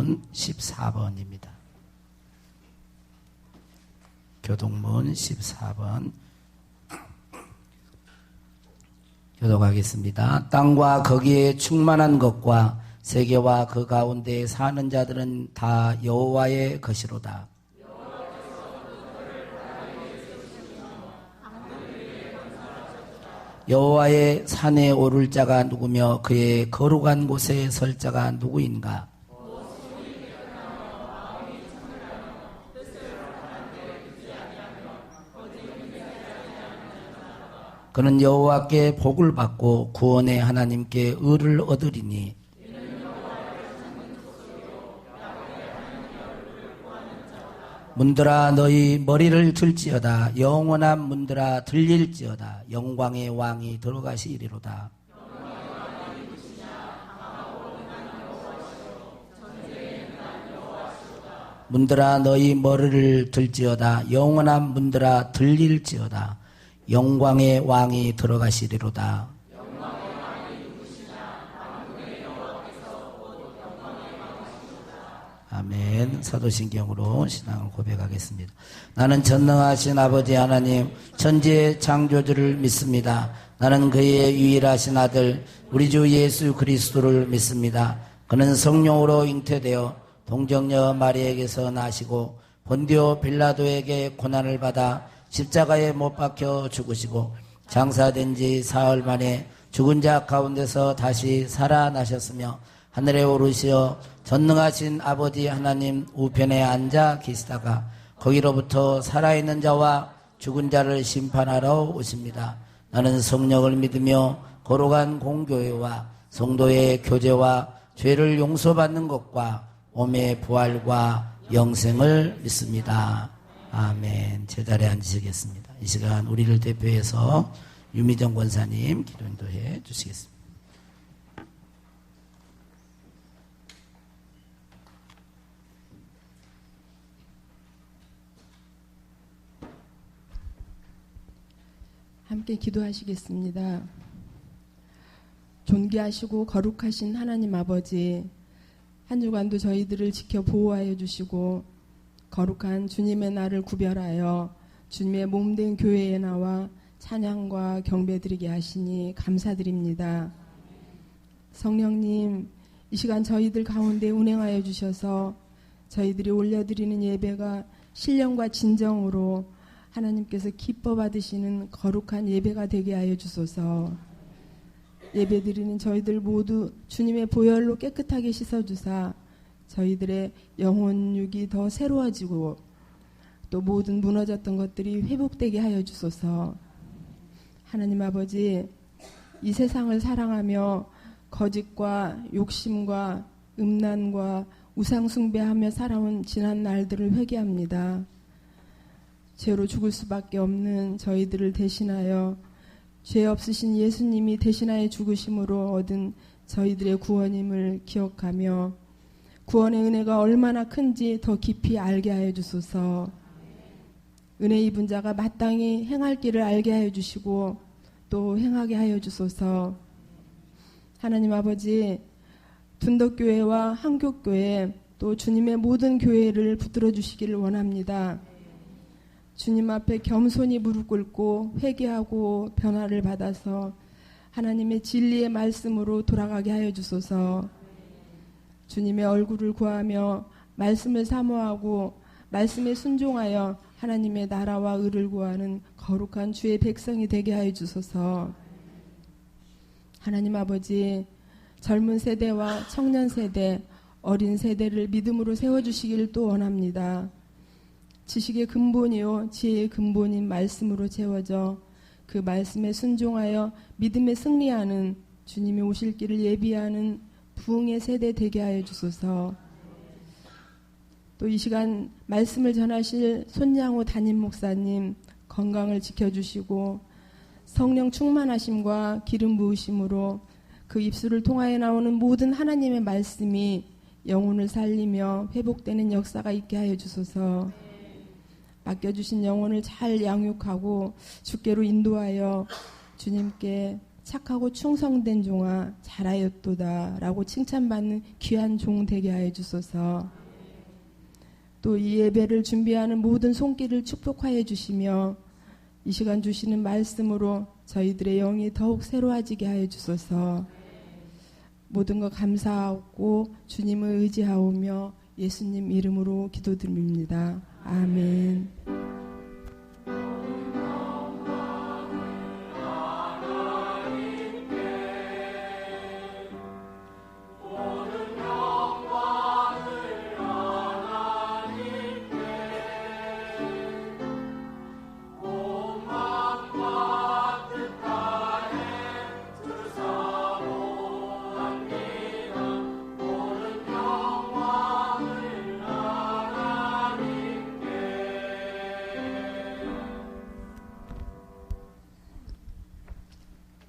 교동문 14번입니다. 교동문 14번 교독하겠습니다. 땅과 거기에 충만한 것과 세계와 그 가운데 사는 자들은 다 여호와의 것이로다. 여호와의 산에 오를 자가 누구며 그의 거룩한 곳에 설 자가 누구인가? 그는 여호와께 복을 받고 구원의 하나님께 의를 얻으리니 문들아 너희 머리를 들지어다. 영원한 문들아 들릴지어다. 영광의 왕이 들어가시리로다. 문들아 너희 머리를 들지어다. 영원한 문들아 들릴지어다. 영광의 왕이 들어가시리로다. 아멘. 사도신경으로 신앙을 고백하겠습니다. 나는 전능하신 아버지 하나님 천지의 창조주를 믿습니다. 나는 그의 유일하신 아들 우리 주 예수 그리스도를 믿습니다. 그는 성령으로 잉태되어 동정녀 마리에게서 나시고 본디오 빌라도에게 고난을 받아 십자가에 못 박혀 죽으시고 장사된 지 사흘 만에 죽은 자 가운데서 다시 살아나셨으며 하늘에 오르시어 전능하신 아버지 하나님 우편에 앉아 계시다가 거기로부터 살아있는 자와 죽은 자를 심판하러 오십니다. 나는 성령을 믿으며 거룩한 공교회와 성도의 교제와 죄를 용서받는 것과 몸의 부활과 영생을 믿습니다. 아멘. 제자리에 앉으시겠습니다. 이 시간 우리를 대표해서 유미정 권사님 기도 인도해 주시겠습니다. 함께 기도하시겠습니다. 존귀하시고 거룩하신 하나님 아버지, 한 주간도 저희들을 지켜 보호하여 주시고 거룩한 주님의 날을 구별하여 주님의 몸된 교회에 나와 찬양과 경배드리게 하시니 감사드립니다. 성령님, 이 시간 저희들 가운데 운행하여 주셔서 저희들이 올려드리는 예배가 신령과 진정으로 하나님께서 기뻐 받으시는 거룩한 예배가 되게 하여 주소서. 예배드리는 저희들 모두 주님의 보혈로 깨끗하게 씻어주사 저희들의 영혼 육이 더 새로워지고 또 모든 무너졌던 것들이 회복되게 하여 주소서. 하나님 아버지, 이 세상을 사랑하며 거짓과 욕심과 음란과 우상 숭배하며 살아온 지난 날들을 회개합니다. 죄로 죽을 수밖에 없는 저희들을 대신하여 죄 없으신 예수님이 대신하여 죽으심으로 얻은 저희들의 구원임을 기억하며 구원의 은혜가 얼마나 큰지 더 깊이 알게 하여 주소서. 은혜 입은 자가 마땅히 행할 길을 알게 하여 주시고 또 행하게 하여 주소서. 하나님 아버지, 둔덕교회와 한국교회 또 주님의 모든 교회를 붙들어 주시기를 원합니다. 주님 앞에 겸손히 무릎 꿇고 회개하고 변화를 받아서 하나님의 진리의 말씀으로 돌아가게 하여 주소서. 주님의 얼굴을 구하며 말씀을 사모하고 말씀에 순종하여 하나님의 나라와 의를 구하는 거룩한 주의 백성이 되게 하여 주소서. 하나님 아버지, 젊은 세대와 청년 세대, 어린 세대를 믿음으로 세워주시기를 또 원합니다. 지식의 근본이요 지혜의 근본인 말씀으로 채워져 그 말씀에 순종하여 믿음에 승리하는 주님이 오실 길을 예비하는 부흥의 세대 되게 하여 주소서. 또 이 시간 말씀을 전하실 손양호 담임 목사님 건강을 지켜주시고 성령 충만하심과 기름 부으심으로 그 입술을 통하여 나오는 모든 하나님의 말씀이 영혼을 살리며 회복되는 역사가 있게 하여 주소서. 맡겨주신 영혼을 잘 양육하고 주께로 인도하여 주님께 착하고 충성된 종아 잘하였도다 라고 칭찬받는 귀한 종 되게 하여 주소서. 또 이 예배를 준비하는 모든 손길을 축복하여 주시며 이 시간 주시는 말씀으로 저희들의 영이 더욱 새로워지게 하여 주소서. 모든 것 감사하고 주님을 의지하오며 예수님 이름으로 기도드립니다. 아멘.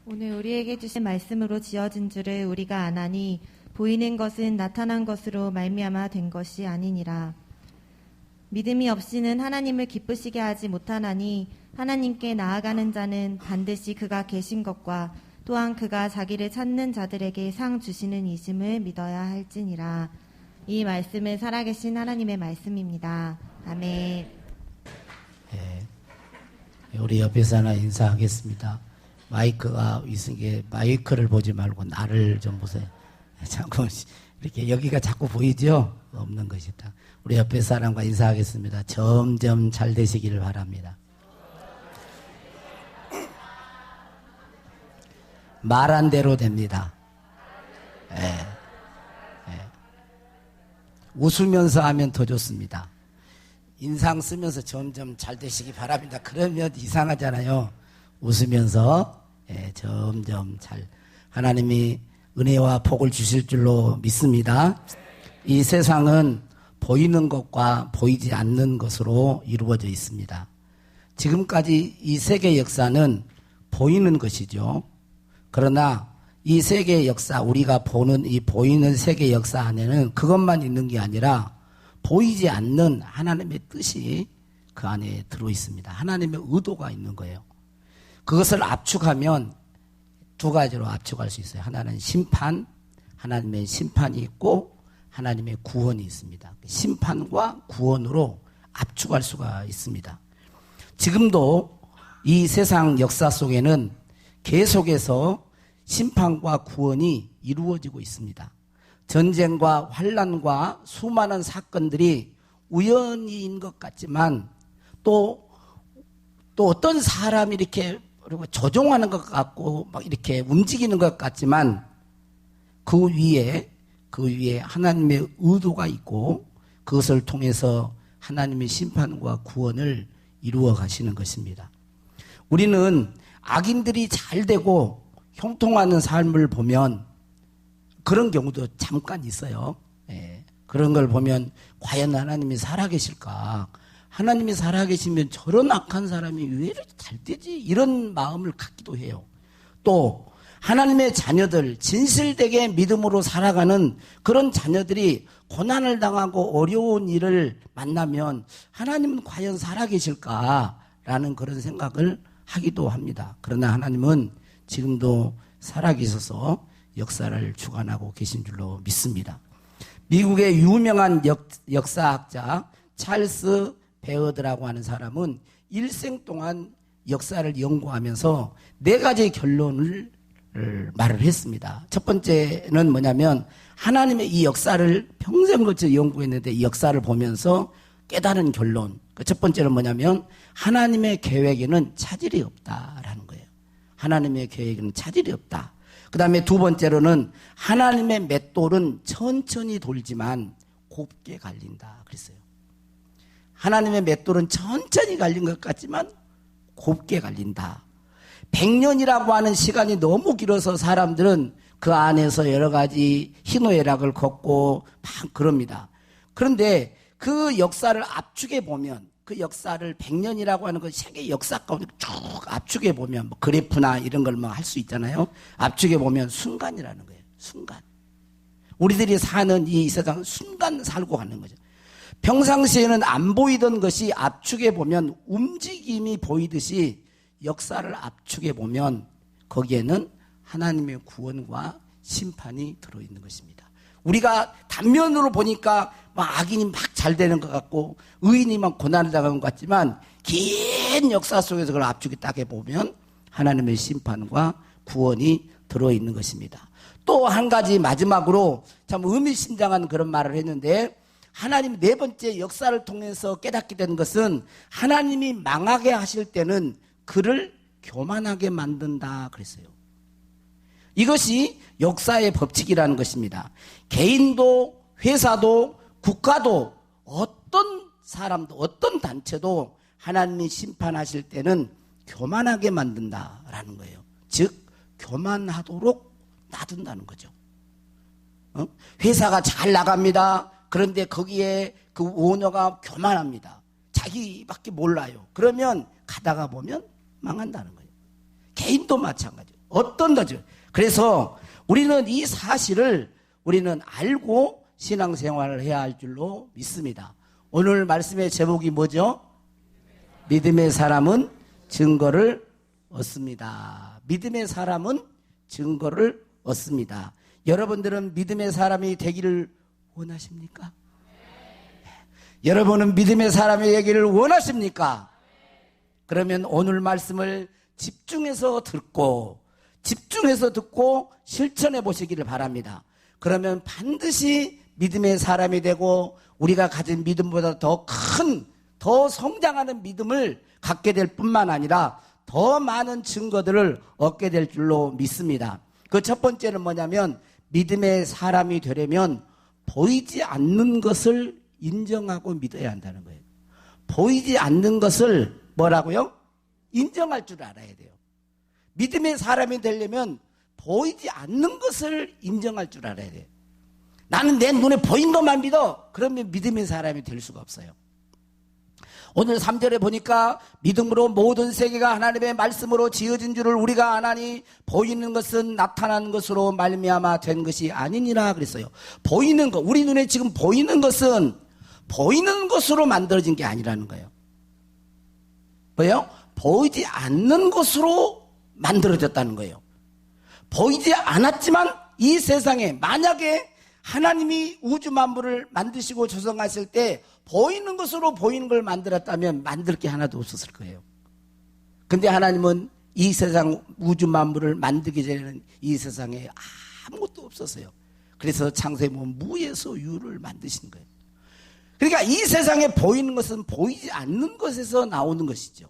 오늘 우리에게 주신 말씀으로 지어진 줄을 우리가 아나니 보이는 것은 나타난 것으로 말미암아 된 것이 아니니라. 믿음이 없이는 하나님을 기쁘시게 하지 못하나니 하나님께 나아가는 자는 반드시 그가 계신 것과 또한 그가 자기를 찾는 자들에게 상 주시는 이심을 믿어야 할지니라. 이 말씀은 살아계신 하나님의 말씀입니다. 아멘. 네. 우리 옆에서 하나 인사하겠습니다. 마이크가 있으니까 마이크를 보지 말고 나를 좀 보세요. 자꾸 이렇게 여기가 자꾸 보이죠? 없는 것이다. 우리 옆에 사람과 인사하겠습니다. 점점 잘 되시기를 바랍니다. 말한 대로 됩니다. 예. 예. 웃으면서 하면 더 좋습니다. 인상 쓰면서 점점 잘 되시기 바랍니다. 그러면 이상하잖아요. 웃으면서 점점 잘 하나님이 은혜와 복을 주실 줄로 믿습니다. 이 세상은 보이는 것과 보이지 않는 것으로 이루어져 있습니다. 지금까지 이 세계 역사는 보이는 것이죠. 그러나 이 세계 역사, 우리가 보는 이 보이는 세계 역사 안에는 그것만 있는 게 아니라 보이지 않는 하나님의 뜻이 그 안에 들어 있습니다. 하나님의 의도가 있는 거예요. 그것을 압축하면 두 가지로 압축할 수 있어요. 하나는 심판, 하나님의 심판이 있고 하나님의 구원이 있습니다. 심판과 구원으로 압축할 수가 있습니다. 지금도 이 세상 역사 속에는 계속해서 심판과 구원이 이루어지고 있습니다. 전쟁과 환난과 수많은 사건들이 우연인 것 같지만 또 어떤 사람이 이렇게 조종하는 것 같고 막 이렇게 움직이는 것 같지만 그 위에 하나님의 의도가 있고 그것을 통해서 하나님의 심판과 구원을 이루어 가시는 것입니다. 우리는 악인들이 잘 되고 형통하는 삶을 보면 그런 경우도 잠깐 있어요. 그런 걸 보면 과연 하나님이 살아계실까? 하나님이 살아계시면 저런 악한 사람이 왜 이렇게 잘 되지? 이런 마음을 갖기도 해요. 또 하나님의 자녀들, 진실되게 믿음으로 살아가는 그런 자녀들이 고난을 당하고 어려운 일을 만나면 하나님은 과연 살아계실까라는 그런 생각을 하기도 합니다. 그러나 하나님은 지금도 살아계셔서 역사를 주관하고 계신 줄로 믿습니다. 미국의 유명한 역사학자 찰스 베어드라고 하는 사람은 일생 동안 역사를 연구하면서 4가지 결론을 말을 했습니다. 첫 번째는 뭐냐면 하나님의 이 역사를 평생 걸쳐 연구했는데 이 역사를 보면서 깨달은 결론. 첫 번째는 뭐냐면 하나님의 계획에는 차질이 없다라는 거예요. 하나님의 계획에는 차질이 없다. 그 다음에 두 번째로는 하나님의 맷돌은 천천히 돌지만 곱게 갈린다 그랬어요. 하나님의 맷돌은 천천히 갈린 것 같지만 곱게 갈린다. 100년이라고 하는 시간이 너무 길어서 사람들은 그 안에서 여러 가지 희노애락을 걷고 막 그럽니다. 그런데 그 역사를 압축해 보면 그 역사를 100년이라고 하는 그 세계 역사 가운데 쭉 압축해 보면 뭐 그래프나 이런 걸 뭐 할 수 있잖아요. 압축해 보면 순간이라는 거예요. 순간. 우리들이 사는 이 세상은 순간 살고 가는 거죠. 평상시에는 안 보이던 것이 압축해 보면 움직임이 보이듯이 역사를 압축해 보면 거기에는 하나님의 구원과 심판이 들어있는 것입니다. 우리가 단면으로 보니까 막 악인이 막 잘 되는 것 같고 의인이 막 고난을 당하는 것 같지만 긴 역사 속에서 그걸 앞쪽에 딱 해보면 하나님의 심판과 구원이 들어있는 것입니다. 또 한 가지 마지막으로 참 의미심장한 그런 말을 했는데, 하나님 네 번째 역사를 통해서 깨닫게 된 것은 하나님이 망하게 하실 때는 그를 교만하게 만든다 그랬어요. 이것이 역사의 법칙이라는 것입니다. 개인도 회사도 국가도 어떤 사람도 어떤 단체도 하나님이 심판하실 때는 교만하게 만든다라는 거예요. 즉 교만하도록 놔둔다는 거죠. 회사가 잘 나갑니다. 그런데 거기에 그 오너가 교만합니다. 자기밖에 몰라요. 그러면 가다가 보면 망한다는 거예요. 개인도 마찬가지예요. 어떤 거죠. 그래서 우리는 이 사실을 우리는 알고 신앙생활을 해야 할 줄로 믿습니다. 오늘 말씀의 제목이 뭐죠? 믿음의 사람은 증거를 얻습니다. 믿음의 사람은 증거를 얻습니다. 여러분들은 믿음의 사람이 되기를 원하십니까? 여러분은 믿음의 사람이 되기를 원하십니까? 그러면 오늘 말씀을 집중해서 듣고 실천해 보시기를 바랍니다. 그러면 반드시 믿음의 사람이 되고 우리가 가진 믿음보다 더 큰, 더 성장하는 믿음을 갖게 될 뿐만 아니라 더 많은 증거들을 얻게 될 줄로 믿습니다. 그 첫 번째는 뭐냐면, 믿음의 사람이 되려면 보이지 않는 것을 인정하고 믿어야 한다는 거예요. 보이지 않는 것을 뭐라고요? 인정할 줄 알아야 돼요. 믿음의 사람이 되려면 보이지 않는 것을 인정할 줄 알아야 돼요. 나는 내 눈에 보인 것만 믿어. 그러면 믿음의 사람이 될 수가 없어요. 오늘 3절에 보니까 믿음으로 모든 세계가 하나님의 말씀으로 지어진 줄을 우리가 아나니 보이는 것은 나타난 것으로 말미암아 된 것이 아니니라 그랬어요. 보이는 것, 우리 눈에 지금 보이는 것은 보이는 것으로 만들어진 게 아니라는 거예요. 뭐예요? 보이지 않는 것으로 만들어졌다는 거예요. 보이지 않았지만 이 세상에 만약에 하나님이 우주 만물을 만드시고 조성하실 때 보이는 것으로 보이는 걸 만들었다면 만들 게 하나도 없었을 거예요. 근데 하나님은 이 세상 우주 만물을 만들기 전에는 이 세상에 아무것도 없었어요. 그래서 창세에 보면 무에서 유를 만드신 거예요. 그러니까 이 세상에 보이는 것은 보이지 않는 것에서 나오는 것이죠.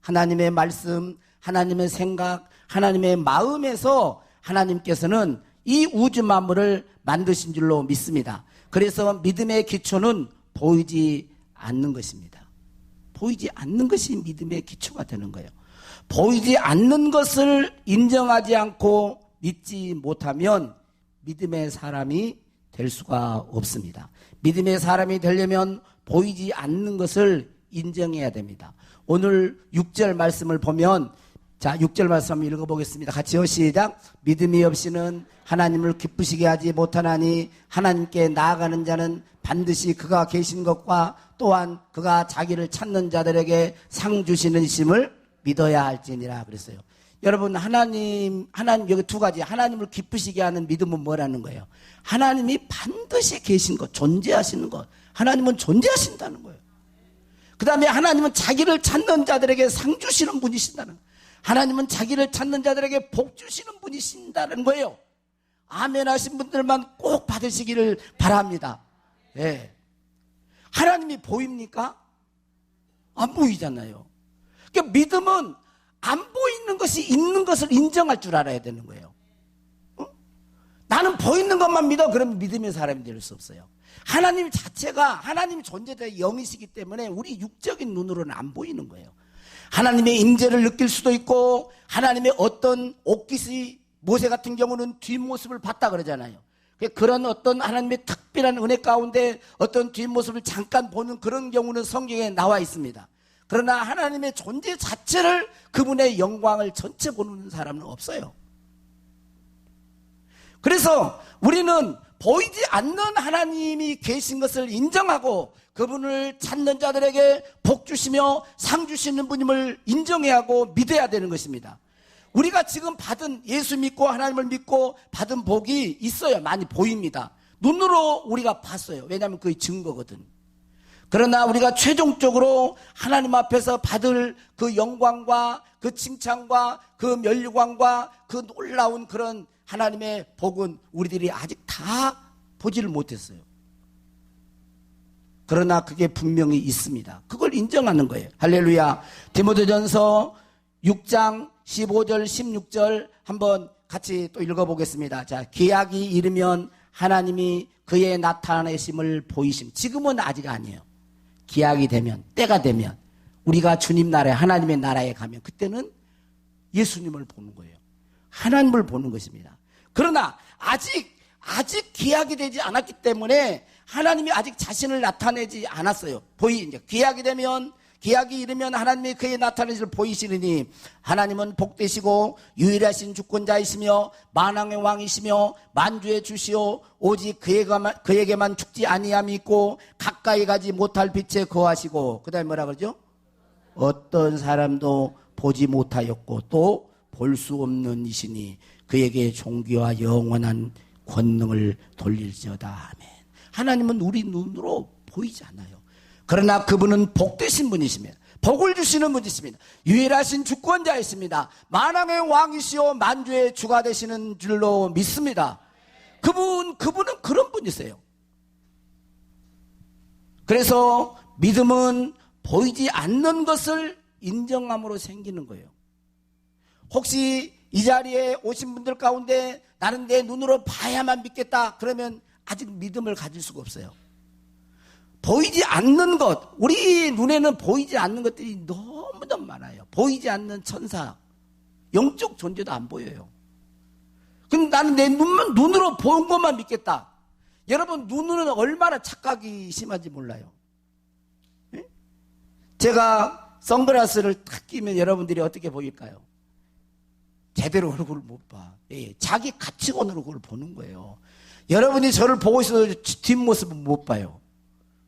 하나님의 말씀, 하나님의 생각, 하나님의 마음에서 하나님께서는 이 우주 만물을 만드신 줄로 믿습니다. 그래서 믿음의 기초는 보이지 않는 것입니다. 보이지 않는 것이 믿음의 기초가 되는 거예요. 보이지 않는 것을 인정하지 않고 믿지 못하면 믿음의 사람이 될 수가 없습니다. 믿음의 사람이 되려면 보이지 않는 것을 인정해야 됩니다. 오늘 6절 말씀을 보면, 자, 6절 말씀 한번 읽어보겠습니다. 같이요. 시작. 믿음이 없이는 하나님을 기쁘시게 하지 못하나니 하나님께 나아가는 자는 반드시 그가 계신 것과 또한 그가 자기를 찾는 자들에게 상 주시는 심을 믿어야 할지니라 그랬어요. 여러분, 하나님 여기 두 가지, 하나님을 기쁘시게 하는 믿음은 뭐라는 거예요? 하나님이 반드시 계신 것, 존재하시는 것. 하나님은 존재하신다는 거예요. 그 다음에 하나님은 자기를 찾는 자들에게 상 주시는 분이신다는 거예요. 하나님은 자기를 찾는 자들에게 복 주시는 분이신다는 거예요. 아멘 하신 분들만 꼭 받으시기를 바랍니다. 예. 하나님이 보입니까? 안 보이잖아요. 그러니까 믿음은 안 보이는 것이 있는 것을 인정할 줄 알아야 되는 거예요. 나는 보이는 것만 믿어. 그러면 믿음의 사람이 될 수 없어요. 하나님 자체가, 하나님 존재자의 영이시기 때문에 우리 육적인 눈으로는 안 보이는 거예요. 하나님의 임재를 느낄 수도 있고, 하나님의 어떤 옥깃이, 모세 같은 경우는 뒷모습을 봤다 그러잖아요. 그런 어떤 하나님의 특별한 은혜 가운데 어떤 뒷모습을 잠깐 보는 그런 경우는 성경에 나와 있습니다. 그러나 하나님의 존재 자체를, 그분의 영광을 전체 보는 사람은 없어요. 그래서 우리는 보이지 않는 하나님이 계신 것을 인정하고 그분을 찾는 자들에게 복 주시며 상 주시는 분임을 인정해야 하고 믿어야 되는 것입니다. 우리가 지금 받은 예수 믿고 하나님을 믿고 받은 복이 있어요. 많이 보입니다. 눈으로 우리가 봤어요. 왜냐하면 그게 증거거든. 그러나 우리가 최종적으로 하나님 앞에서 받을 그 영광과 그 칭찬과 그 멸관과 그 놀라운 그런 하나님의 복은 우리들이 아직 다 보지를 못했어요. 그러나 그게 분명히 있습니다. 그걸 인정하는 거예요. 할렐루야. 디모데전서 6장 15절 16절 한번 같이 또 읽어보겠습니다. 자, 기약이 이르면 하나님이 그의 나타내심을 보이심. 지금은 아직 아니에요. 기약이 되면, 때가 되면, 우리가 주님 나라에, 하나님의 나라에 가면 그때는 예수님을 보는 거예요. 하나님을 보는 것입니다. 그러나 아직 기약이 되지 않았기 때문에 하나님이 아직 자신을 나타내지 않았어요. 이제 기약이 되면, 기약이 이르면 하나님이 그의 나타내심을 보이시느니 하나님은 복되시고 유일하신 주권자이시며 만왕의 왕이시며 만주의 주시오 오직 그에게만 죽지 아니함이 있고 가까이 가지 못할 빛에 거하시고 그 다음에 뭐라 그러죠? 어떤 사람도 보지 못하였고 또 볼 수 없는 이시니 그에게 존귀와 영원한 권능을 돌릴지어다. 아멘. 하나님은 우리 눈으로 보이지 않아요. 그러나 그분은 복되신 분이십니다. 복을 주시는 분이십니다. 유일하신 주권자이십니다. 만왕의 왕이시오 만주의 주가 되시는 줄로 믿습니다. 그분은 그런 분이세요. 그래서 믿음은 보이지 않는 것을 인정함으로 생기는 거예요. 혹시 이 자리에 오신 분들 가운데 나는 내 눈으로 봐야만 믿겠다 그러면 아직 믿음을 가질 수가 없어요. 보이지 않는 것, 우리 눈에는 보이지 않는 것들이 너무너무 많아요. 보이지 않는 천사, 영적 존재도 안 보여요. 근데 나는 내 눈으로 본 것만 믿겠다. 여러분, 눈으로는 얼마나 착각이 심한지 몰라요. 네? 제가 선글라스를 탁 끼면 여러분들이 어떻게 보일까요? 제대로 얼굴을 못 봐. 예, 자기 가치관으로 그걸 보는 거예요. 여러분이 저를 보고 있어도 뒷모습은 못 봐요.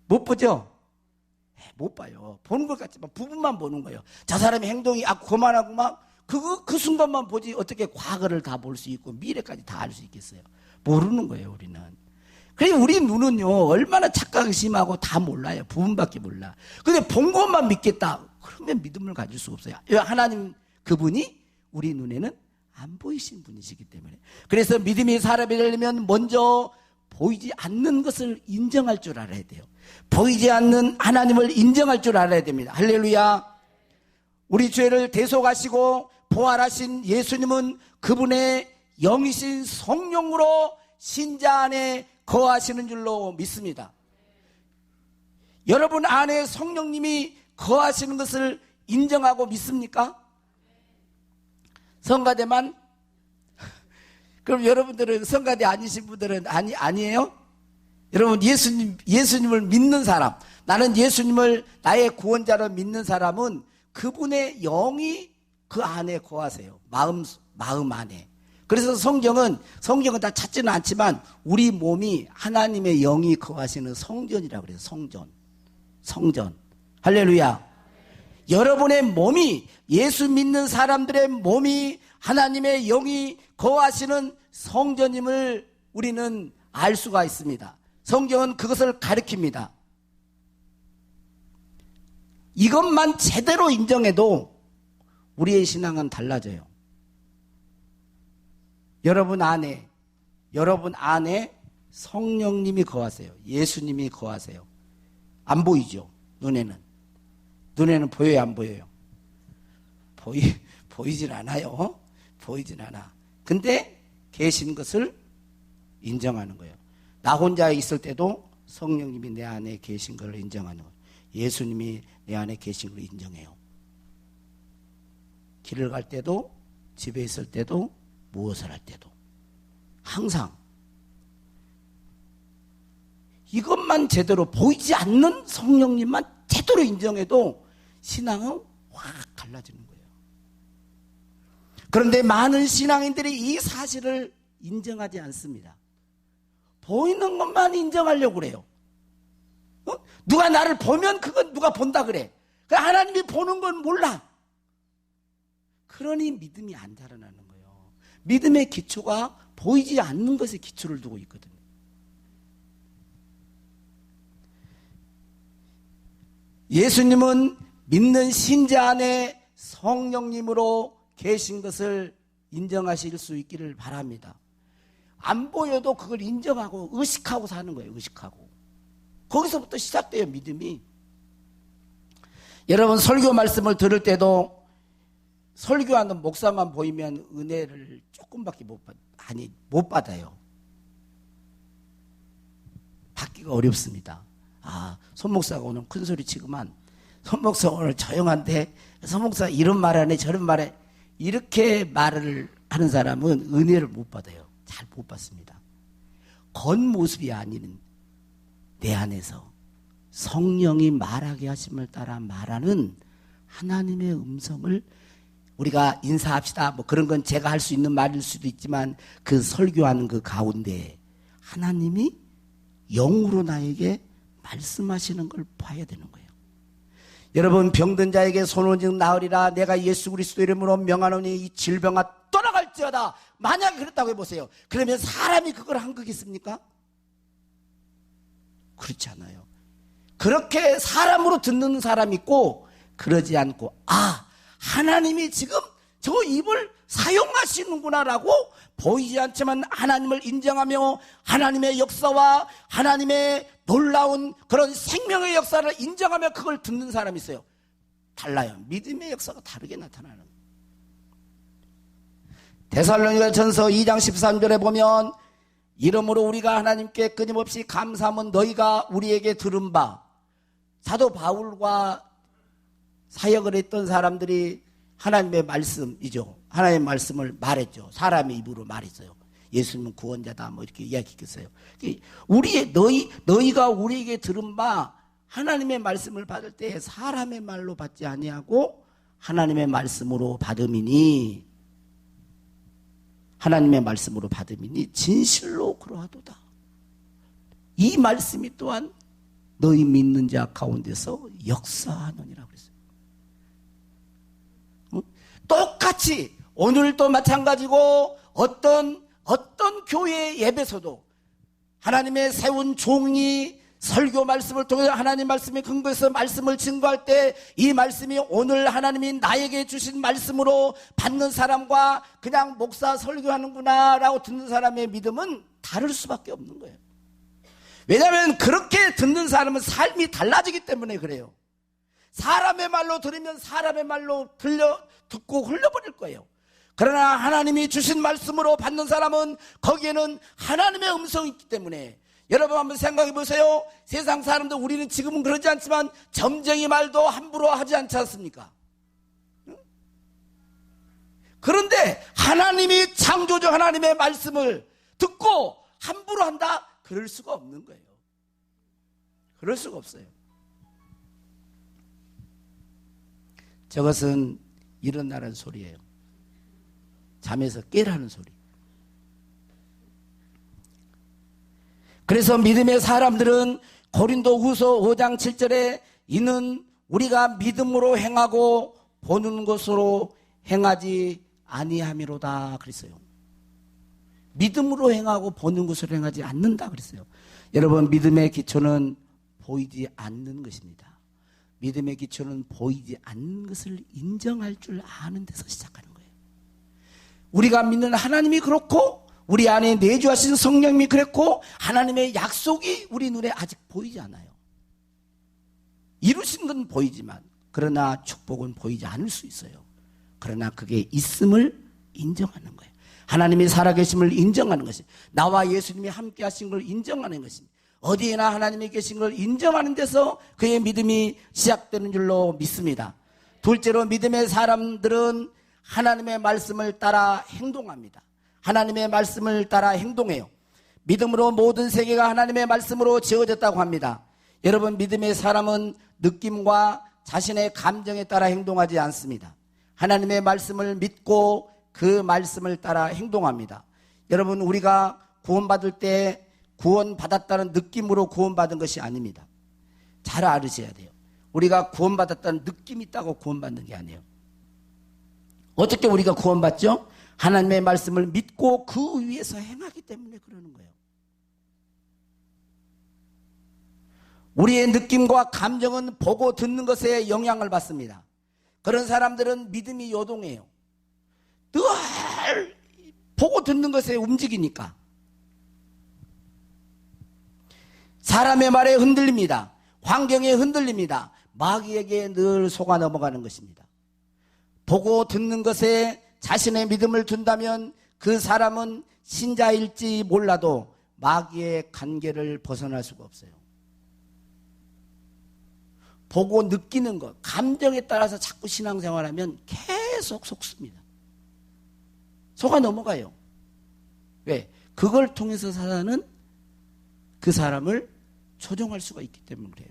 못 보죠? 못 봐요. 보는 것 같지만 부분만 보는 거예요. 저 사람의 행동이 그만하고 막 그 순간만 보지 어떻게 과거를 다 볼 수 있고 미래까지 다 알 수 있겠어요. 모르는 거예요, 우리는. 그래서 우리 눈은요 얼마나 착각이 심하고 다 몰라요. 부분밖에 몰라. 근데 본 것만 믿겠다 그러면 믿음을 가질 수 없어요. 하나님 그분이 우리 눈에는 안 보이신 분이시기 때문에. 그래서 믿음이 사람이 되려면 먼저 보이지 않는 것을 인정할 줄 알아야 돼요. 보이지 않는 하나님을 인정할 줄 알아야 됩니다. 할렐루야. 우리 죄를 대속하시고 부활하신 예수님은 그분의 영이신 성령으로 신자 안에 거하시는 줄로 믿습니다. 여러분 안에 성령님이 거하시는 것을 인정하고 믿습니까? 성가대만? 그럼 여러분들은 성가대 아니신 분들은 아니에요? 여러분 예수님을 믿는 사람, 나는 예수님을 나의 구원자로 믿는 사람은 그분의 영이 그 안에 거하세요. 마음 안에. 그래서 성경은 다 찾지는 않지만 우리 몸이 하나님의 영이 거하시는 성전이라고 그래요. 성전. 할렐루야. 여러분의 몸이, 예수 믿는 사람들의 몸이 하나님의 영이 거하시는 성전임을 우리는 알 수가 있습니다. 성경은 그것을 가리킵니다. 이것만 제대로 인정해도 우리의 신앙은 달라져요. 여러분 안에 성령님이 거하세요. 예수님이 거하세요. 안 보이죠? 눈에는 보여요, 안 보여요? 보이진 않아요. 보이진 않아. 근데 계신 것을 인정하는 거예요. 나 혼자 있을 때도 성령님이 내 안에 계신 걸 인정하는 거예요. 예수님이 내 안에 계신 걸 인정해요. 길을 갈 때도, 집에 있을 때도, 무엇을 할 때도 항상 이것만 제대로 보이지 않는 성령님만 제대로 인정해도 신앙은 확 달라지는 거예요. 그런데 많은 신앙인들이 이 사실을 인정하지 않습니다. 보이는 것만 인정하려고 그래요. 누가 나를 보면 그건 누가 본다 그래. 하나님이 보는 건 몰라. 그러니 믿음이 안 자라나는 거예요. 믿음의 기초가 보이지 않는 것에 기초를 두고 있거든요. 예수님은 믿는 신자 안에 성령님으로 계신 것을 인정하실 수 있기를 바랍니다. 안 보여도 그걸 인정하고 의식하고 사는 거예요. 의식하고. 거기서부터 시작돼요. 믿음이. 여러분 설교 말씀을 들을 때도 설교하는 목사만 보이면 은혜를 조금밖에 못 받아요. 받기가 어렵습니다. 손 목사가 오늘 큰 소리 치고만, 손 목사 오늘 조용한데 손 목사 이런 말 하네 저런 말해, 이렇게 말을 하는 사람은 은혜를 못 받아요. 잘 못 받습니다. 겉모습이 아닌 내 안에서 성령이 말하게 하심을 따라 말하는 하나님의 음성을, 우리가 인사합시다 뭐 그런 건 제가 할 수 있는 말일 수도 있지만 그 설교하는 그 가운데 하나님이 영으로 나에게 말씀하시는 걸 봐야 되는 거예요. 여러분, 병든 자에게 손오직 나으리라 내가 예수 그리스도 이름으로 명하노니 이 질병아 떠나갈지어다. 만약에 그랬다고 해보세요. 그러면 사람이 그걸 한 거겠습니까? 그렇지 않아요. 그렇게 사람으로 듣는 사람이 있고 그러지 않고, 하나님이 지금 저 입을 사용하시는구나라고 보이지 않지만 하나님을 인정하며 하나님의 역사와 하나님의 놀라운 그런 생명의 역사를 인정하며 그걸 듣는 사람이 있어요. 달라요. 믿음의 역사가 다르게 나타나는 거예요. 데살로니가전서 2장 13절에 보면 이러므로 우리가 하나님께 끊임없이 감사함은 너희가 우리에게 들은 바, 사도 바울과 사역을 했던 사람들이 하나님의 말씀이죠. 하나님의 말씀을 말했죠. 사람의 입으로 말했어요. 예수님은 구원자다 뭐 이렇게 이야기했어요. 너희가 우리에게 들은 바, 하나님의 말씀을 받을 때 사람의 말로 받지 아니하고 하나님의 말씀으로 받음이니, 하나님의 말씀으로 받음이니 진실로 그러하도다. 이 말씀이 또한 너희 믿는 자 가운데서 역사하느니라 그랬어요. 똑같이 오늘도 마찬가지고 어떤 교회의 예배에서도 하나님의 세운 종이 설교 말씀을 통해 하나님 말씀에 근거해서 말씀을 증거할 때 이 말씀이 오늘 하나님이 나에게 주신 말씀으로 받는 사람과 그냥 목사 설교하는구나 라고 듣는 사람의 믿음은 다를 수밖에 없는 거예요. 왜냐하면 그렇게 듣는 사람은 삶이 달라지기 때문에 그래요. 사람의 말로 들으면 사람의 말로 듣고 흘려버릴 거예요. 그러나 하나님이 주신 말씀으로 받는 사람은 거기에는 하나님의 음성이 있기 때문에, 여러분 한번 생각해 보세요. 세상 사람들, 우리는 지금은 그러지 않지만 점쟁이 말도 함부로 하지 않지 않습니까? 그런데 하나님이 창조주 하나님의 말씀을 듣고 함부로 한다? 그럴 수가 없는 거예요. 그럴 수가 없어요. 저것은 일어나라는 소리예요. 잠에서 깨라는 소리. 그래서 믿음의 사람들은 고린도후서 5장 7절에 이는 우리가 믿음으로 행하고 보는 것으로 행하지 아니함이로다 그랬어요. 믿음으로 행하고 보는 것으로 행하지 않는다 그랬어요. 여러분, 믿음의 기초는 보이지 않는 것입니다. 믿음의 기초는 보이지 않는 것을 인정할 줄 아는 데서 시작하는 거예요. 우리가 믿는 하나님이 그렇고 우리 안에 내주하신 성령님이 그랬고 하나님의 약속이 우리 눈에 아직 보이지 않아요. 이루신 건 보이지만, 그러나 축복은 보이지 않을 수 있어요. 그러나 그게 있음을 인정하는 거예요. 하나님이 살아계심을 인정하는 것이, 나와 예수님이 함께 하신 걸 인정하는 것입니다. 어디에나 하나님이 계신 걸 인정하는 데서 그의 믿음이 시작되는 줄로 믿습니다. 둘째로, 믿음의 사람들은 하나님의 말씀을 따라 행동합니다. 하나님의 말씀을 따라 행동해요. 믿음으로 모든 세계가 하나님의 말씀으로 지어졌다고 합니다. 여러분, 믿음의 사람은 느낌과 자신의 감정에 따라 행동하지 않습니다. 하나님의 말씀을 믿고 그 말씀을 따라 행동합니다. 여러분, 우리가 구원받을 때 구원받았다는 느낌으로 구원받은 것이 아닙니다. 잘 알으셔야 돼요. 우리가 구원받았다는 느낌이 있다고 구원받는 게 아니에요. 어떻게 우리가 구원받죠? 하나님의 말씀을 믿고 그 위에서 행하기 때문에 그러는 거예요. 우리의 느낌과 감정은 보고 듣는 것에 영향을 받습니다. 그런 사람들은 믿음이 요동해요. 늘 보고 듣는 것에 움직이니까. 사람의 말에 흔들립니다. 환경에 흔들립니다. 마귀에게 늘 속아 넘어가는 것입니다. 보고 듣는 것에 자신의 믿음을 둔다면 그 사람은 신자일지 몰라도 마귀의 관계를 벗어날 수가 없어요. 보고 느끼는 것, 감정에 따라서 자꾸 신앙생활하면 계속 속습니다. 속아 넘어가요. 왜? 그걸 통해서 사단은 그 사람을 조종할 수가 있기 때문에 그래요.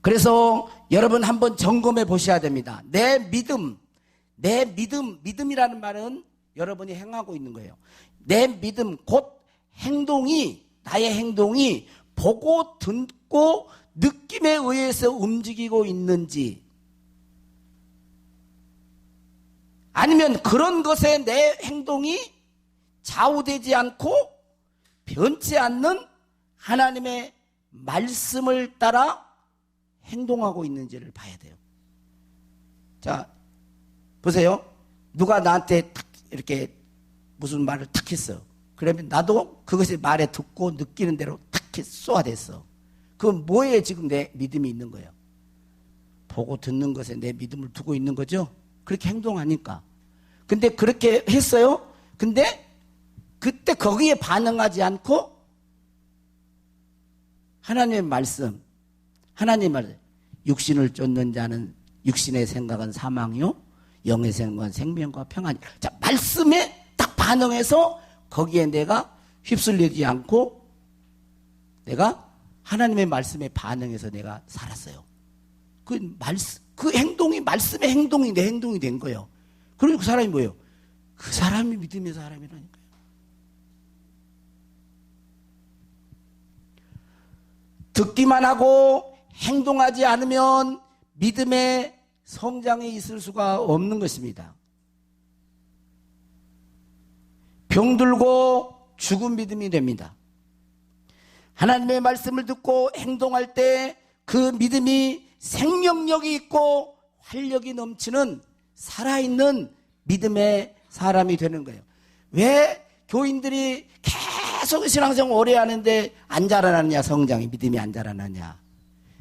그래서 여러분 한번 점검해 보셔야 됩니다. 내 믿음이라는 말은 여러분이 행하고 있는 거예요. 내 믿음, 곧 나의 행동이 보고 듣고 느낌에 의해서 움직이고 있는지, 아니면 그런 것에 내 행동이 좌우되지 않고 변치 않는 하나님의 말씀을 따라 행동하고 있는지를 봐야 돼요. 자, 보세요. 누가 나한테 탁 이렇게 무슨 말을 탁 했어. 그러면 나도 그것이 말에 듣고 느끼는 대로 탁 쏘아댔어. 그건 뭐에 지금 내 믿음이 있는 거예요? 보고 듣는 것에 내 믿음을 두고 있는 거죠? 그렇게 행동하니까. 근데 그렇게 했어요? 근데 그때 거기에 반응하지 않고 하나님의 말씀, 육신을 쫓는 자는 육신의 생각은 사망이요, 영의 생각은 생명과 평안이. 자, 말씀에 딱 반응해서 거기에 내가 휩쓸리지 않고 내가 하나님의 말씀에 반응해서 내가 살았어요. 그 행동이, 말씀의 행동이 내 행동이 된 거예요. 그러니까 그 사람이 뭐예요? 그 사람이 믿음의 사람이라니까요. 듣기만 하고 행동하지 않으면 믿음의 성장이 있을 수가 없는 것입니다. 병들고 죽은 믿음이 됩니다. 하나님의 말씀을 듣고 행동할 때 그 믿음이 생명력이 있고 활력이 넘치는 살아있는 믿음의 사람이 되는 거예요. 왜 교인들이 계속 신앙생활 오래 하는데 안 자라나느냐, 성장이, 믿음이 안 자라나냐?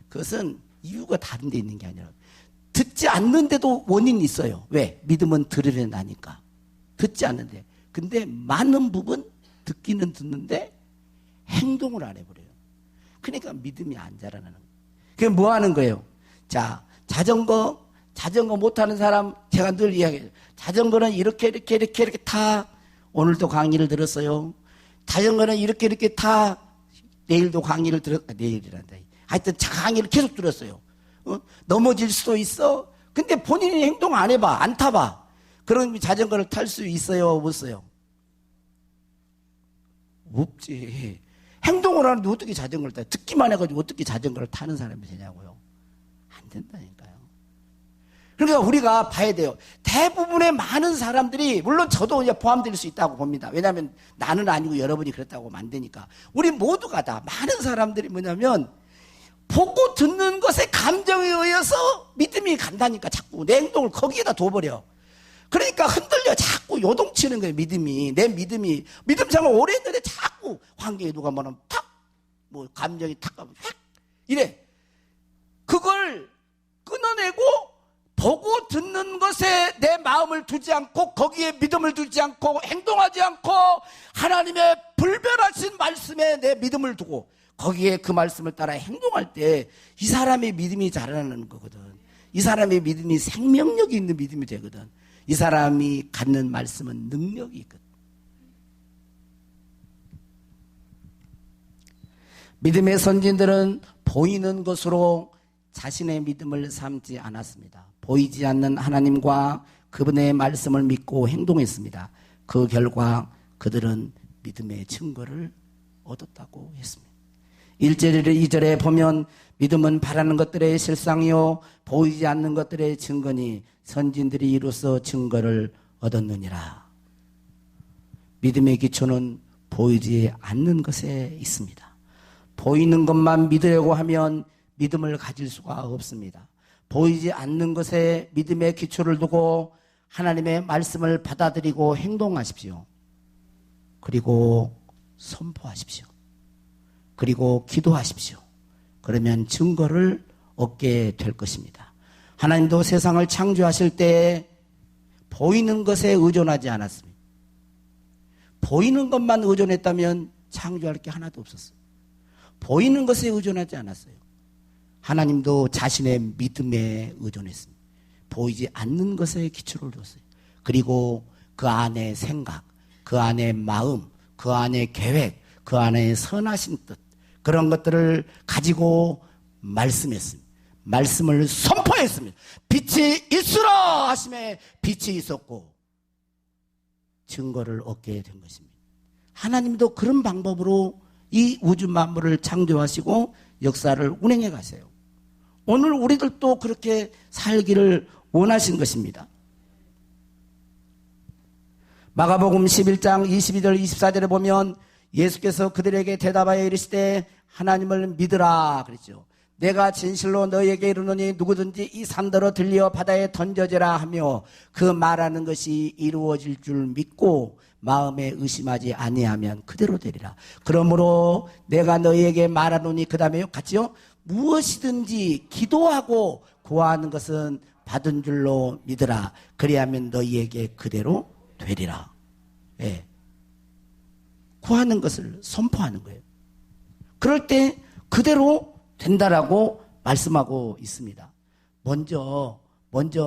그것은 이유가 다른 데 있는 게 아니라 듣지 않는데도 원인이 있어요. 왜? 믿음은 들으려 나니까. 듣지 않는데. 근데 많은 부분 듣기는 듣는데 행동을 안 해버려요. 그러니까 믿음이 안 자라나는 거예요. 그게 뭐 하는 거예요? 자, 자전거 못하는 사람 제가 늘 이야기해요. 자전거는 이렇게 타. 오늘도 강의를 들었어요. 자전거는 이렇게 타. 내일도 강의를 내일이란다. 하여튼 강의를 계속 들었어요. 넘어질 수도 있어. 근데 본인이 행동 안 해봐. 안 타봐. 그럼 자전거를 탈 수 있어요? 없어요? 없지. 행동을 하는데 어떻게 자전거를 타? 듣기만 해가지고 어떻게 자전거를 타는 사람이 되냐고요. 안 된다니까요. 그러니까 우리가 봐야 돼요. 대부분의 많은 사람들이, 물론 저도 이제 포함될 수 있다고 봅니다. 왜냐하면 나는 아니고 여러분이 그랬다고 하면 안 되니까. 우리 모두가 다, 많은 사람들이 뭐냐면 보고 듣는 것에 감정에 의해서 믿음이 간다니까. 자꾸 내 행동을 거기에다 둬버려. 그러니까 흔들려. 자꾸 요동치는 거예요. 내 믿음이 믿음 생활 오래 했는데 자꾸 환경에 누가 뭐라면 탁, 뭐 감정이 탁 가면 탁 이래. 그걸 끊어내고 보고 듣는 것에 내 마음을 두지 않고 거기에 믿음을 두지 않고 행동하지 않고 하나님의 불변하신 말씀에 내 믿음을 두고 거기에 그 말씀을 따라 행동할 때 이 사람의 믿음이 자라나는 거거든. 이 사람의 믿음이 생명력이 있는 믿음이 되거든. 이 사람이 갖는 말씀은 능력이 있거든. 믿음의 선진들은 보이는 것으로 자신의 믿음을 삼지 않았습니다. 보이지 않는 하나님과 그분의 말씀을 믿고 행동했습니다. 그 결과 그들은 믿음의 증거를 얻었다고 했습니다. 1절, 2절에 보면 믿음은 바라는 것들의 실상이요 보이지 않는 것들의 증거니 선진들이 이로써 증거를 얻었느니라. 믿음의 기초는 보이지 않는 것에 있습니다. 보이는 것만 믿으려고 하면 믿음을 가질 수가 없습니다. 보이지 않는 것에 믿음의 기초를 두고 하나님의 말씀을 받아들이고 행동하십시오. 그리고 선포하십시오. 그리고 기도하십시오. 그러면 증거를 얻게 될 것입니다. 하나님도 세상을 창조하실 때 보이는 것에 의존하지 않았습니다. 보이는 것만 의존했다면 창조할 게 하나도 없었어요. 보이는 것에 의존하지 않았어요. 하나님도 자신의 믿음에 의존했습니다. 보이지 않는 것에 기초를 뒀어요. 그리고 그 안에 생각, 그 안에 마음, 그 안에 계획, 그 안에 선하신 뜻, 그런 것들을 가지고 말씀했습니다. 말씀을 선포했습니다. 빛이 있으라 하심에 빛이 있었고 증거를 얻게 된 것입니다. 하나님도 그런 방법으로 이 우주 만물을 창조하시고 역사를 운행해 가세요. 오늘 우리들도 그렇게 살기를 원하신 것입니다. 마가복음 11장 22절 24절에 보면 예수께서 그들에게 대답하여 이르시되 하나님을 믿으라 그랬죠. 내가 진실로 너희에게 이르노니 누구든지 이 산더러 들려 바다에 던져지라 하며 그 말하는 것이 이루어질 줄 믿고 마음에 의심하지 아니하면 그대로 되리라. 그러므로 내가 너희에게 말하노니 그 다음에요 같이요. 무엇이든지 기도하고 구하는 것은 받은 줄로 믿으라. 그리하면 너희에게 그대로 되리라. 예. 구하는 것을 선포하는 거예요. 그럴 때 그대로 된다라고 말씀하고 있습니다. 먼저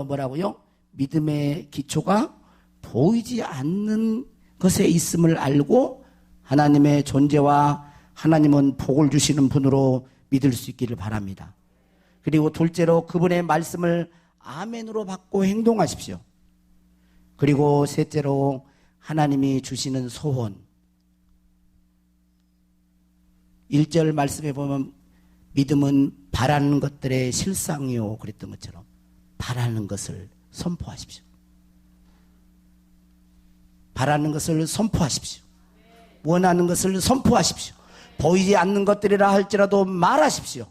뭐라고요? 믿음의 기초가 보이지 않는 것에 있음을 알고 하나님의 존재와 하나님은 복을 주시는 분으로 믿을 수 있기를 바랍니다. 그리고 둘째로 그분의 말씀을 아멘으로 받고 행동하십시오. 그리고 셋째로 하나님이 주시는 소원. 1절 말씀에 보면 믿음은 바라는 것들의 실상이요 그랬던 것처럼 바라는 것을 선포하십시오. 바라는 것을 선포하십시오. 원하는 것을 선포하십시오. 보이지 않는 것들이라 할지라도 말하십시오.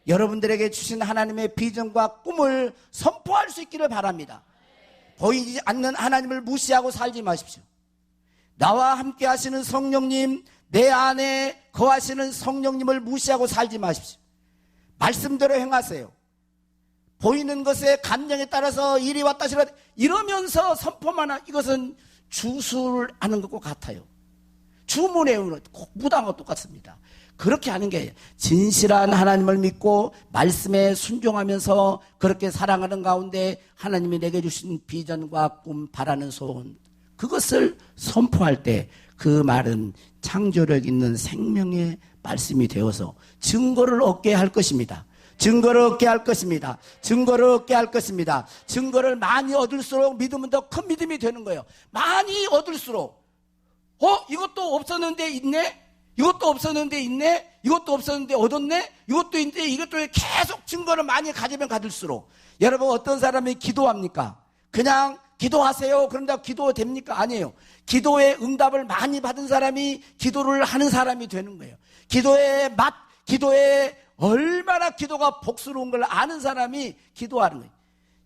여러분들에게 주신 하나님의 비전과 꿈을 선포할 수 있기를 바랍니다. 보이지 않는 하나님을 무시하고 살지 마십시오. 나와 함께 하시는 성령님, 내 안에 거하시는 성령님을 무시하고 살지 마십시오. 말씀대로 행하세요. 보이는 것에 감정에 따라서 이리 왔다 저리 왔다 이러면서 선포만 하는 이것은 주술하는 것과 같아요. 주문에 무당과 똑같습니다. 그렇게 하는 게 진실한 하나님을 믿고 말씀에 순종하면서 그렇게 살아가는 가운데 하나님이 내게 주신 비전과 꿈, 바라는 소원 그것을 선포할 때 그 말은 창조력 있는 생명의 말씀이 되어서 증거를 얻게 할 것입니다. 증거를 얻게 할 것입니다. 증거를 얻게 할 것입니다. 증거를 많이 얻을수록 믿음은 더 큰 믿음이 되는 거예요. 많이 얻을수록 이것도 없었는데 있네? 이것도 없었는데 있네? 이것도 없었는데 얻었네? 이것도 있는데 이것도 계속 증거를 많이 가지면 가질수록 여러분 어떤 사람이 기도합니까? 그냥 기도하세요. 그런다고 기도 됩니까? 아니에요. 기도의 응답을 많이 받은 사람이 기도를 하는 사람이 되는 거예요. 기도의 맛, 기도의 얼마나 기도가 복스러운 걸 아는 사람이 기도하는 거예요.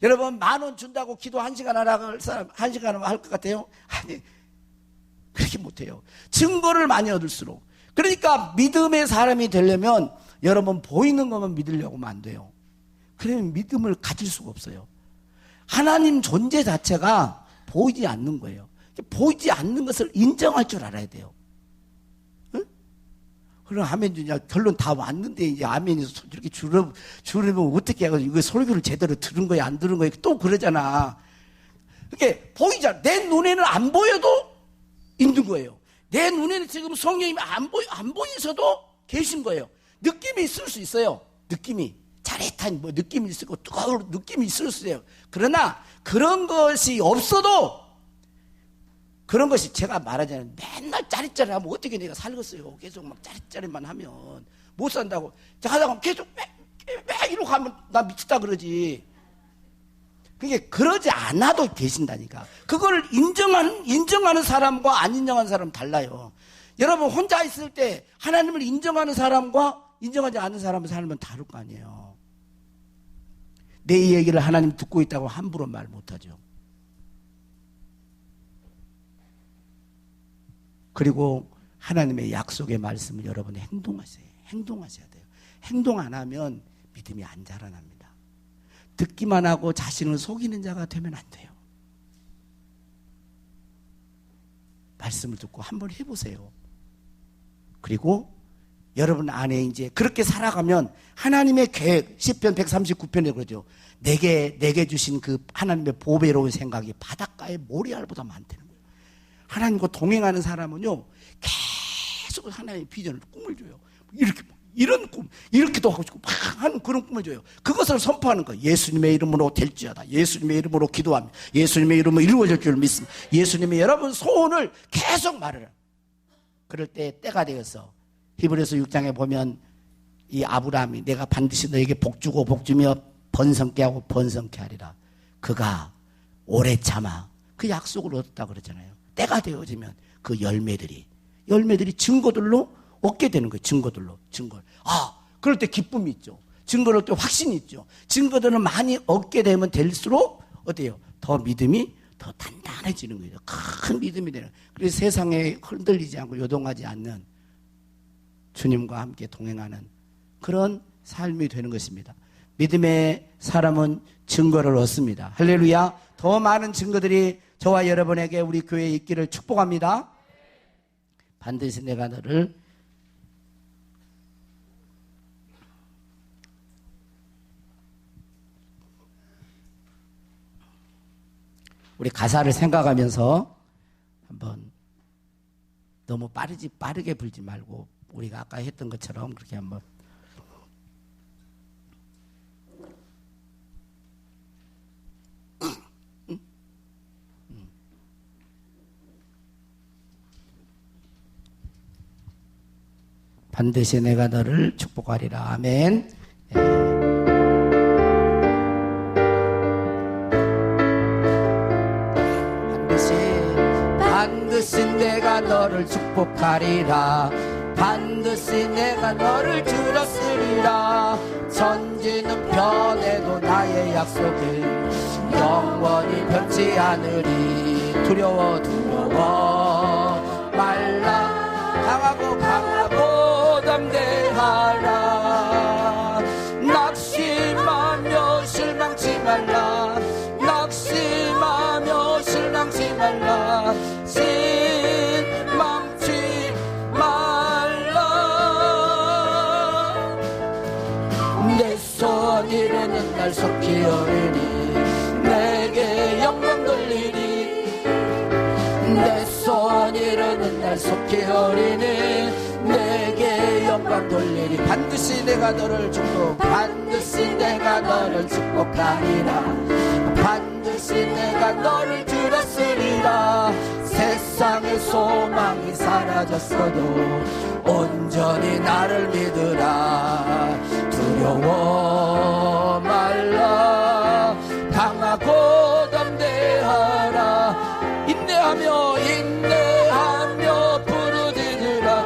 여러분 10,000원 준다고 기도 1시간 하라고 할 사람 1시간 할 것 같아요? 아니 그렇게 못해요. 증거를 많이 얻을수록. 그러니까 믿음의 사람이 되려면 여러분 보이는 것만 믿으려고 하면 안 돼요. 그러면 믿음을 가질 수가 없어요. 하나님 존재 자체가 보이지 않는 거예요. 보이지 않는 것을 인정할 줄 알아야 돼요. 응? 그럼 아멘 주냐 결론 다 왔는데 이제 아멘이 이렇게 줄으면 어떻게 해가지고 이거 설교를 제대로 들은 거야 안 들은 거야 또 그러잖아. 그게 보이잖아. 내 눈에는 안 보여도 있는 거예요. 내 눈에는 지금 성령님이 안 보이셔도 계신 거예요. 느낌이 있을 수 있어요. 느낌이. 짜릿한 느낌이 있고 뜨거운 느낌이 있을 수 있어요. 그러나 그런 것이 없어도 그런 것이 제가 말하자면 맨날 짜릿짜릿하면 어떻게 내가 살겠어요. 계속 막 짜릿짜릿만 하면 못 산다고. 하다가 계속 매 이러고 하면 나 미쳤다 그러지. 그게 그러지 않아도 계신다니까. 그걸 인정하는 사람과 안 인정하는 사람은 달라요. 여러분 혼자 있을 때 하나님을 인정하는 사람과 인정하지 않는 사람의 삶은 다를 거 아니에요. 내 얘기를 하나님 듣고 있다고 함부로 말 못하죠. 그리고 하나님의 약속의 말씀을 여러분이 행동하셔야 돼요. 행동 안 하면 믿음이 안 자라납니다. 듣기만 하고 자신을 속이는 자가 되면 안 돼요. 말씀을 듣고 한번 해보세요. 그리고 여러분 안에 이제 그렇게 살아가면 하나님의 계획, 시편 139편에 그러죠. 내게 주신 그 하나님의 보배로운 생각이 바닷가의 모래알보다 많다는 거예요. 하나님과 동행하는 사람은요, 계속 하나님의 비전을 꿈을 줘요. 이런 꿈, 이렇게도 하고 싶고 막 하는 그런 꿈을 줘요. 그것을 선포하는 거예요. 예수님의 이름으로 될지어다. 예수님의 이름으로 기도합니다. 예수님의 이름으로 이루어질 줄 믿습니다. 예수님의 여러분 소원을 계속 말을 해요. 그럴 때 때가 되어서 히브리서 6장에 보면 이 아브라함이 내가 반드시 너에게 복주고 복주며 번성케 하고 번성케 하리라. 그가 오래 참아 그 약속을 얻었다 그러잖아요. 때가 되어지면 그 열매들이 증거들로 얻게 되는 거예요. 증거들로. 그럴 때 기쁨이 있죠. 증거를 또 확신이 있죠. 증거들을 많이 얻게 되면 될수록 어때요? 더 믿음이 더 단단해지는 거예요. 큰 믿음이 되는. 그래서 세상에 흔들리지 않고 요동하지 않는 주님과 함께 동행하는 그런 삶이 되는 것입니다. 믿음의 사람은 증거를 얻습니다. 할렐루야. 더 많은 증거들이 저와 여러분에게 우리 교회에 있기를 축복합니다. 반드시 내가 너를 우리 가사를 생각하면서 한번 너무 빠르게 불지 말고 우리가 아까 했던 것처럼 그렇게 한번 반드시 내가 너를 축복하리라. 아멘. 반드시 내가 너를 축복하리라. 반드시 내가 너를 들었으리라. 천지는 변해도 나의 약속은 영원히 변치 않으리. 두려워 말라. 강하고 담대하라. 낙심하며 실망치 말라. 낙심하며 실망치 말라. 실망치 말라. 내 손 이루는 날 속히 오리니 내게 영광 돌리리. 내 손 이루는 날 속히 오리니 내게 영광 돌리리. 반드시 내가 너를 축복하리라. 반드시 내가 너를 들었으리라. 세상의 소망이 사라졌어도 온전히 나를 믿으라. 두려워 말라. 강하고 담대하라. 인내하며 부르짖으라.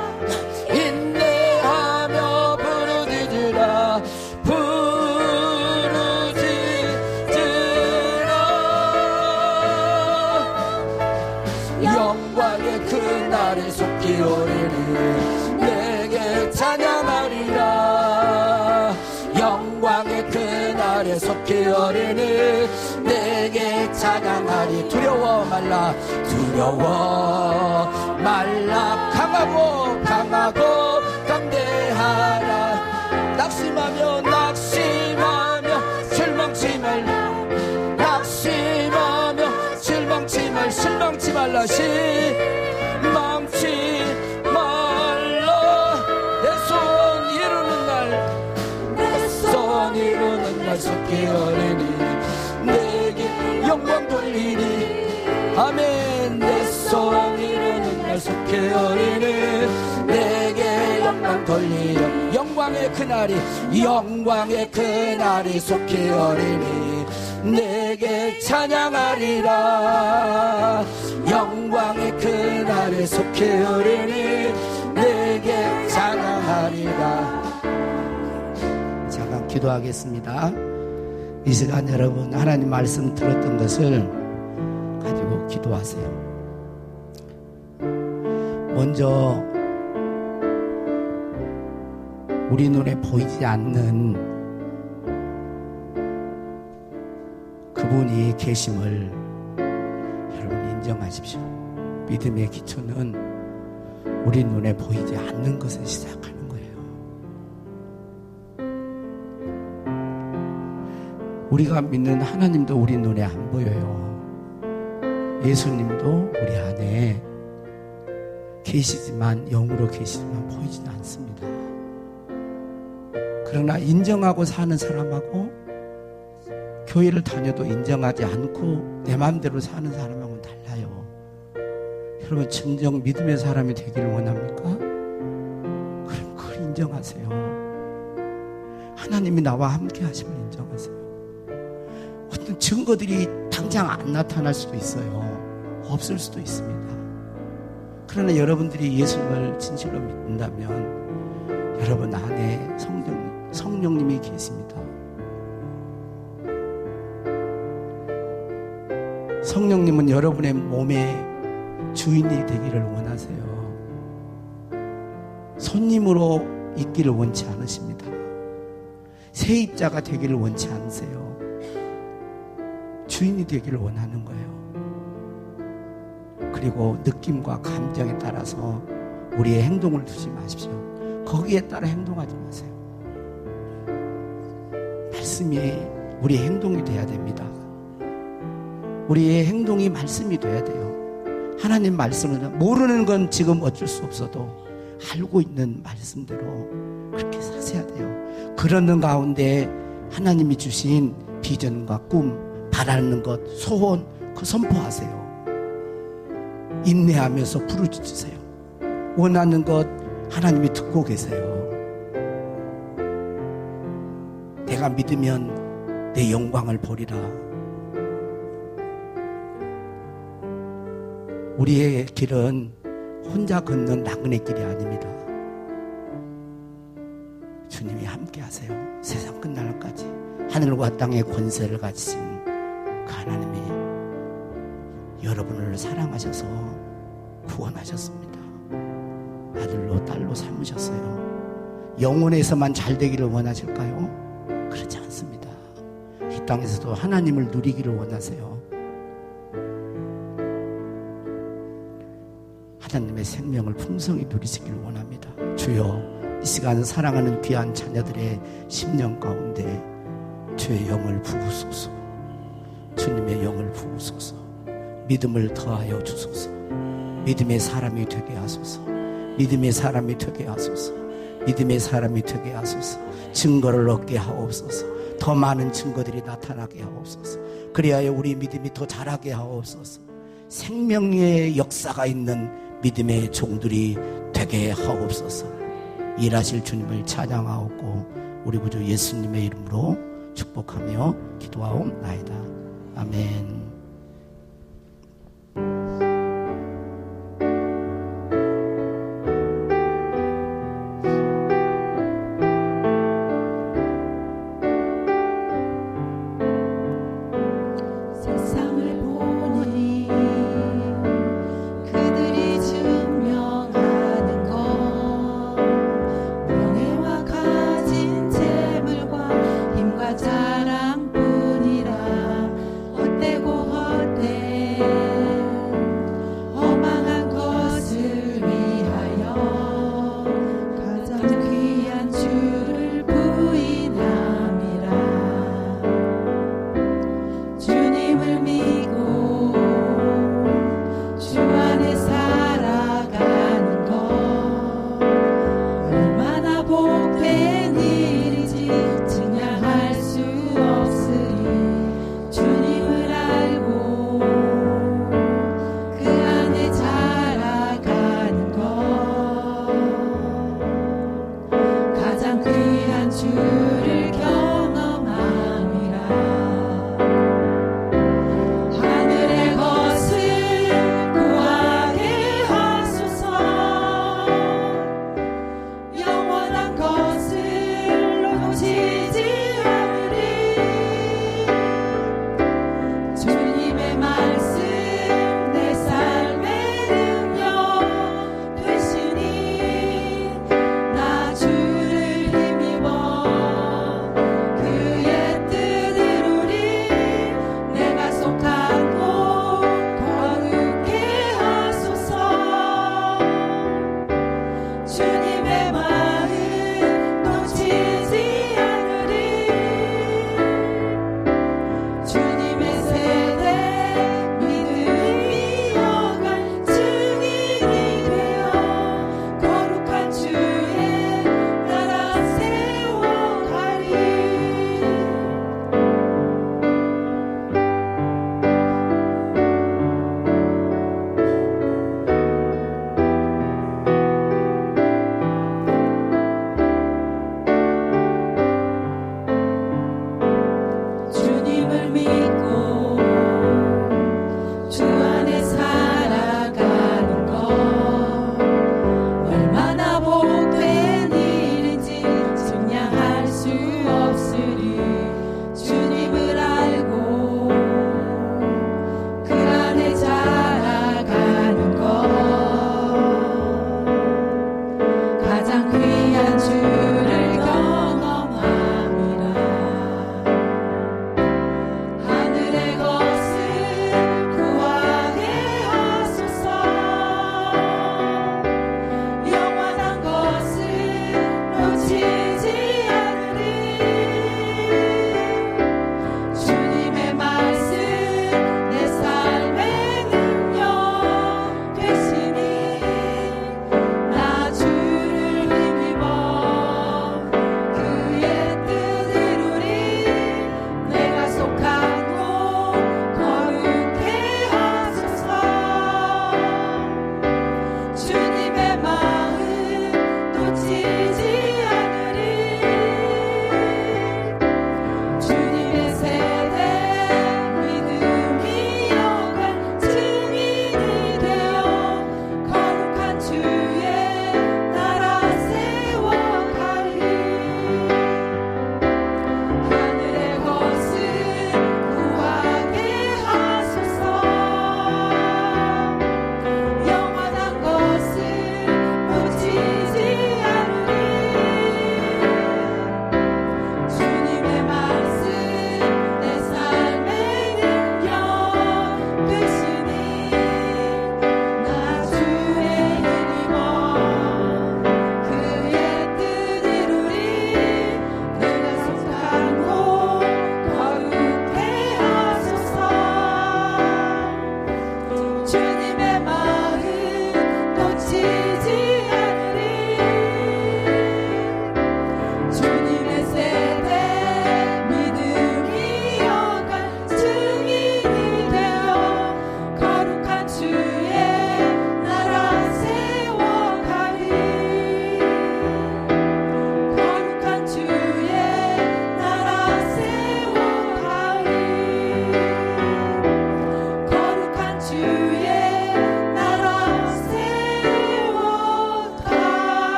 인내하며 부르짖으라. 영광의 그날에 속히 오리니 내게 찬양하리라. 영광의 그날에 속히 오리니 내게 찬양하리. 두려워 말라. 강하고 담대하라. 낙심하며 실망치 말라. 낙심하며 실망치 말라. 실망치 말라. 내 손 이루는 날 속히 오리니 내게 영광 돌리니. 아멘. 내 손 속해오리니 내게 영광 돌리려 영광의 그날이 속해오리니 내게 찬양하리라. 영광의 그날이 속해오리니 내게 찬양하리라. 잠깐 기도하겠습니다. 이 시간 여러분 하나님 말씀 들었던 것을 가지고 기도하세요. 먼저 우리 눈에 보이지 않는 그분이 계심을 여러분 인정하십시오. 믿음의 기초는 우리 눈에 보이지 않는 것을 시작하는 거예요. 우리가 믿는 하나님도 우리 눈에 안 보여요. 예수님도 우리 안에 계시지만 영으로 계시지만 보이지는 않습니다. 그러나 인정하고 사는 사람하고 교회를 다녀도 인정하지 않고 내 마음대로 사는 사람하고는 달라요. 여러분 진정 믿음의 사람이 되기를 원합니까? 그럼 그걸 인정하세요. 하나님이 나와 함께 하심을 인정하세요. 어떤 증거들이 당장 안 나타날 수도 있어요. 없을 수도 있습니다. 그러나 여러분들이 예수님을 진실로 믿는다면 여러분 안에 성령님이 계십니다. 성령님은 여러분의 몸의 주인이 되기를 원하세요. 손님으로 있기를 원치 않으십니다. 세입자가 되기를 원치 않으세요. 주인이 되기를 원하는 거예요. 그리고 느낌과 감정에 따라서 우리의 행동을 두지 마십시오. 거기에 따라 행동하지 마세요. 말씀이 우리의 행동이 돼야 됩니다. 우리의 행동이 말씀이 돼야 돼요. 하나님 말씀은 모르는 건 지금 어쩔 수 없어도 알고 있는 말씀대로 그렇게 사셔야 돼요. 그러는 가운데 하나님이 주신 비전과 꿈, 바라는 것, 소원 그 선포하세요. 인내하면서 부르짖으세요. 원하는 것 하나님이 듣고 계세요. 내가 믿으면 내 영광을 보리라. 우리의 길은 혼자 걷는 나그네 길이 아닙니다. 주님이 함께 하세요. 세상 끝날까지 하늘과 땅의 권세를 가지신 그 하나님이 여러분을 사랑하셔서 구원하셨습니다. 아들로 딸로 삼으셨어요. 영혼에서만 잘 되기를 원하실까요? 그렇지 않습니다. 이 땅에서도 하나님을 누리기를 원하세요. 하나님의 생명을 풍성히 누리시기를 원합니다. 주여, 이 시간 사랑하는 귀한 자녀들의 심령 가운데 주의 영을 부으소서. 주님의 영을 부으소서. 믿음을 더하여 주소서. 믿음의 사람이 되게 하소서. 믿음의 사람이 되게 하소서. 믿음의 사람이 되게 하소서. 증거를 얻게 하옵소서. 더 많은 증거들이 나타나게 하옵소서. 그리하여 우리 믿음이 더 자라게 하옵소서. 생명의 역사가 있는 믿음의 종들이 되게 하옵소서. 일하실 주님을 찬양하옵고 우리 구주 예수님의 이름으로 축복하며 기도하옵나이다. 아멘.